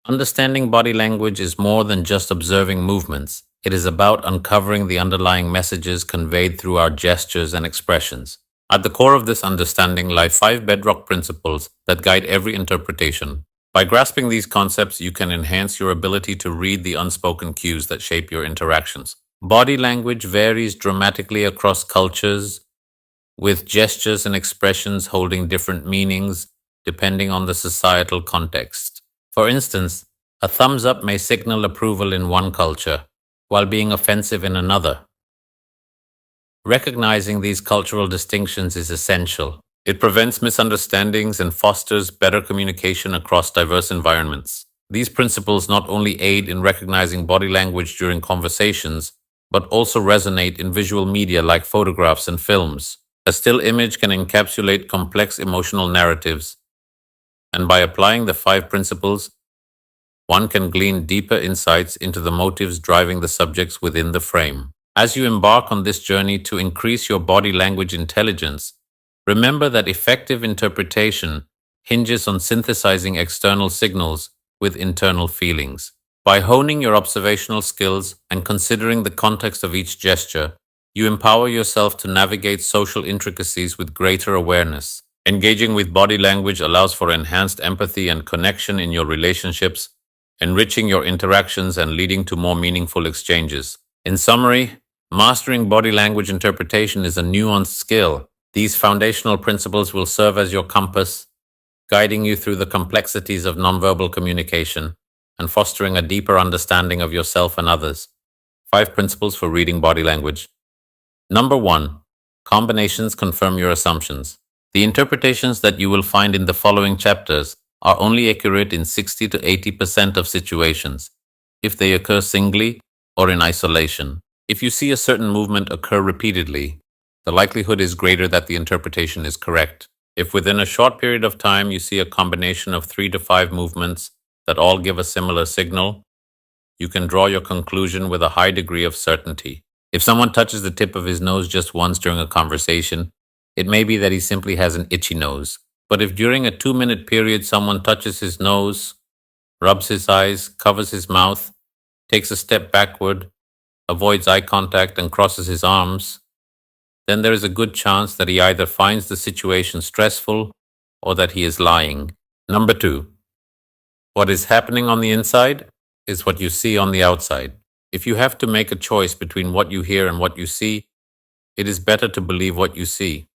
Understanding body language is more than just observing movements. It is about uncovering the underlying messages conveyed through our gestures and expressions. At the core of this understanding lie 5 bedrock principles that guide every interpretation. By grasping these concepts, you can enhance your ability to read the unspoken cues that shape your interactions. Body language varies dramatically across cultures, with gestures and expressions holding different meanings depending on the societal context. For instance, a thumbs up may signal approval in one culture, while being offensive in another. Recognizing these cultural distinctions is essential. It prevents misunderstandings and fosters better communication across diverse environments. These principles not only aid in recognizing body language during conversations, but also resonate in visual media like photographs and films. A still image can encapsulate complex emotional narratives, and by applying the 5 principles, one can glean deeper insights into the motives driving the subjects within the frame. As you embark on this journey to increase your body language intelligence, remember that effective interpretation hinges on synthesizing external signals with internal feelings. By honing your observational skills and considering the context of each gesture, you empower yourself to navigate social intricacies with greater awareness. Engaging with body language allows for enhanced empathy and connection in your relationships, enriching your interactions and leading to more meaningful exchanges. In summary, mastering body language interpretation is a nuanced skill. These foundational principles will serve as your compass, guiding you through the complexities of nonverbal communication and fostering a deeper understanding of yourself and others. 5 principles for reading body language. Number 1. Combinations confirm your assumptions. The interpretations that you will find in the following chapters are only accurate in 60 to 80% of situations, if they occur singly or in isolation. If you see a certain movement occur repeatedly, the likelihood is greater that the interpretation is correct. If within a short period of time you see a combination of 3 to 5 movements that all give a similar signal, you can draw your conclusion with a high degree of certainty. If someone touches the tip of his nose just once during a conversation, it may be that he simply has an itchy nose. But if during a 2-minute period someone touches his nose, rubs his eyes, covers his mouth, takes a step backward, avoids eye contact, and crosses his arms, then there is a good chance that he either finds the situation stressful or that he is lying. Number 2. What is happening on the inside is what you see on the outside. If you have to make a choice between what you hear and what you see, it is better to believe what you see.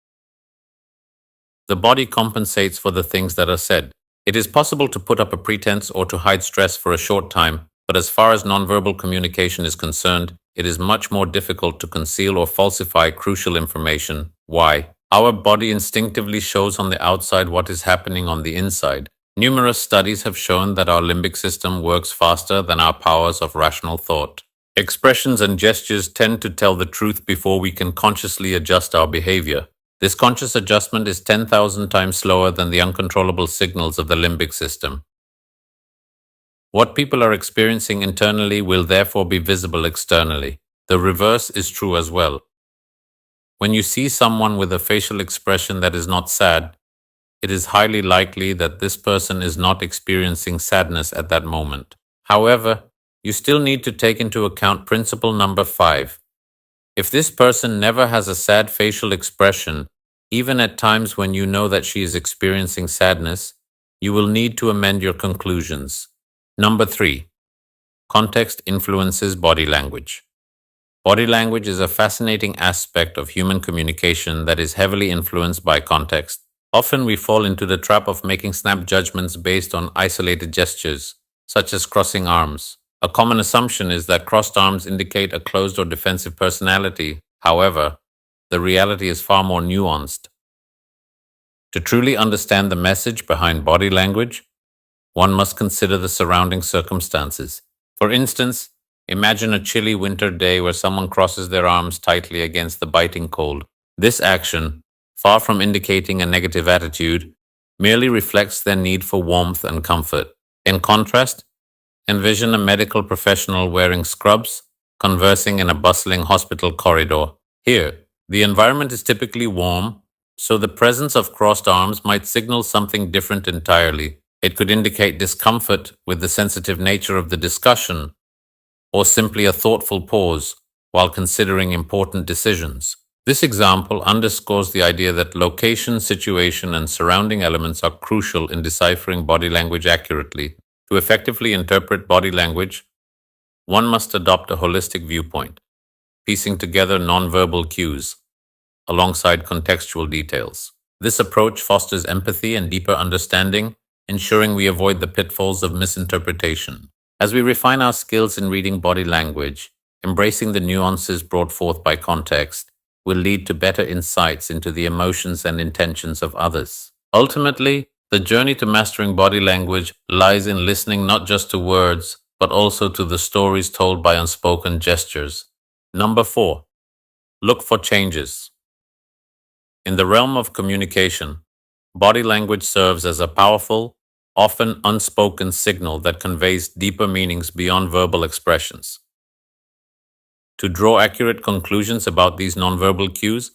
The body compensates for the things that are said. It is possible to put up a pretense or to hide stress for a short time, but as far as nonverbal communication is concerned, it is much more difficult to conceal or falsify crucial information. Why? Our body instinctively shows on the outside what is happening on the inside. Numerous studies have shown that our limbic system works faster than our powers of rational thought. Expressions and gestures tend to tell the truth before we can consciously adjust our behavior. This conscious adjustment is 10,000 times slower than the uncontrollable signals of the limbic system. What people are experiencing internally will therefore be visible externally. The reverse is true as well. When you see someone with a facial expression that is not sad, it is highly likely that this person is not experiencing sadness at that moment. However, you still need to take into account principle number 5. If this person never has a sad facial expression, even at times when you know that she is experiencing sadness, you will need to amend your conclusions. Number 3. Context influences body language. Body language is a fascinating aspect of human communication that is heavily influenced by context. Often we fall into the trap of making snap judgments based on isolated gestures, such as crossing arms. A common assumption is that crossed arms indicate a closed or defensive personality. However, the reality is far more nuanced. To truly understand the message behind body language, one must consider the surrounding circumstances. For instance, imagine a chilly winter day where someone crosses their arms tightly against the biting cold. This action, far from indicating a negative attitude, merely reflects their need for warmth and comfort. In contrast, envision a medical professional wearing scrubs, conversing in a bustling hospital corridor. Here, the environment is typically warm, so the presence of crossed arms might signal something different entirely. It could indicate discomfort with the sensitive nature of the discussion, or simply a thoughtful pause while considering important decisions. This example underscores the idea that location, situation, and surrounding elements are crucial in deciphering body language accurately. To effectively interpret body language, one must adopt a holistic viewpoint, piecing together nonverbal cues alongside contextual details. This approach fosters empathy and deeper understanding, ensuring we avoid the pitfalls of misinterpretation. As we refine our skills in reading body language, embracing the nuances brought forth by context will lead to better insights into the emotions and intentions of others. Ultimately, the journey to mastering body language lies in listening not just to words, but also to the stories told by unspoken gestures. Number 4. Look for changes. In the realm of communication, body language serves as a powerful, often unspoken signal that conveys deeper meanings beyond verbal expressions. To draw accurate conclusions about these nonverbal cues,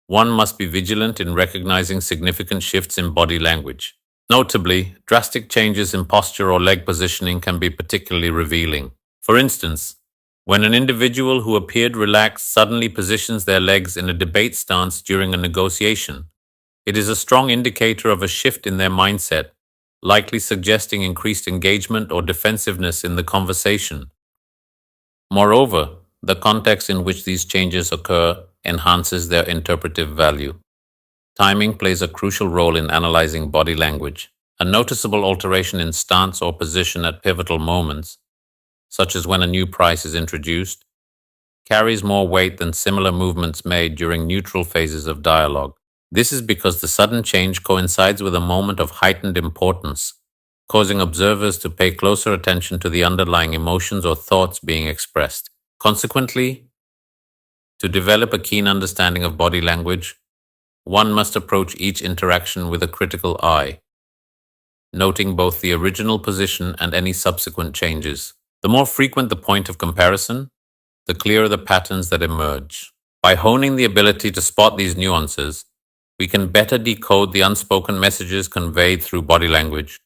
one must be vigilant in recognizing significant shifts in body language. Notably, drastic changes in posture or leg positioning can be particularly revealing. For instance, when an individual who appeared relaxed suddenly positions their legs in a debate stance during a negotiation, it is a strong indicator of a shift in their mindset, likely suggesting increased engagement or defensiveness in the conversation. Moreover, the context in which these changes occur enhances their interpretive value. Timing plays a crucial role in analyzing body language. A noticeable alteration in stance or position at pivotal moments, such as when a new price is introduced, carries more weight than similar movements made during neutral phases of dialogue. This is because the sudden change coincides with a moment of heightened importance, causing observers to pay closer attention to the underlying emotions or thoughts being expressed. Consequently, to develop a keen understanding of body language, one must approach each interaction with a critical eye, noting both the original position and any subsequent changes. The more frequent the point of comparison, the clearer the patterns that emerge. By honing the ability to spot these nuances, we can better decode the unspoken messages conveyed through body language,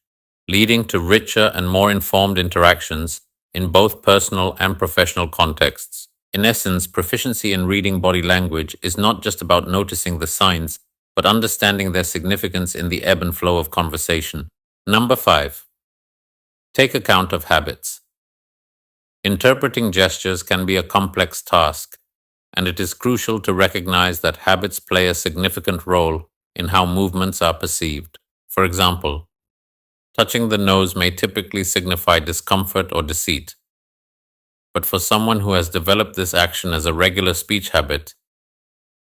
leading to richer and more informed interactions in both personal and professional contexts. In essence, proficiency in reading body language is not just about noticing the signs, but understanding their significance in the ebb and flow of conversation. Number 5. Take account of habits. Interpreting gestures can be a complex task, and it is crucial to recognize that habits play a significant role in how movements are perceived. For example, touching the nose may typically signify discomfort or deceit, but for someone who has developed this action as a regular speech habit,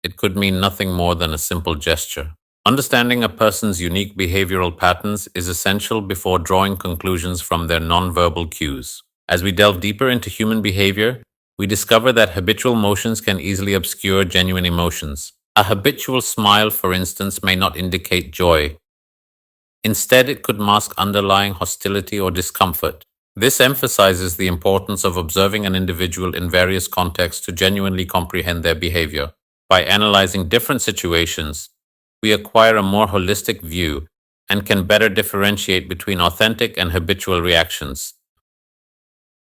it could mean nothing more than a simple gesture. Understanding a person's unique behavioral patterns is essential before drawing conclusions from their nonverbal cues. As we delve deeper into human behavior, we discover that habitual motions can easily obscure genuine emotions. A habitual smile, for instance, may not indicate joy. Instead, it could mask underlying hostility or discomfort. This emphasizes the importance of observing an individual in various contexts to genuinely comprehend their behavior. By analyzing different situations, we acquire a more holistic view and can better differentiate between authentic and habitual reactions.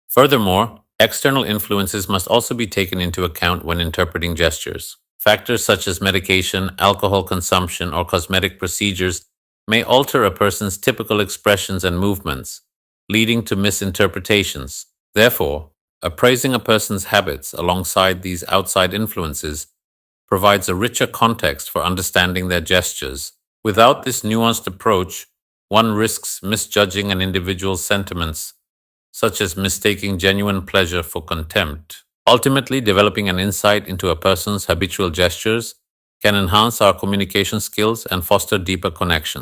Furthermore, external influences must also be taken into account when interpreting gestures. Factors such as medication, alcohol consumption, or cosmetic procedures may alter a person's typical expressions and movements, leading to misinterpretations. Therefore, appraising a person's habits alongside these outside influences provides a richer context for understanding their gestures. Without this nuanced approach, one risks misjudging an individual's sentiments, such as mistaking genuine pleasure for contempt. Ultimately, developing an insight into a person's habitual gestures can enhance our communication skills and foster deeper connections.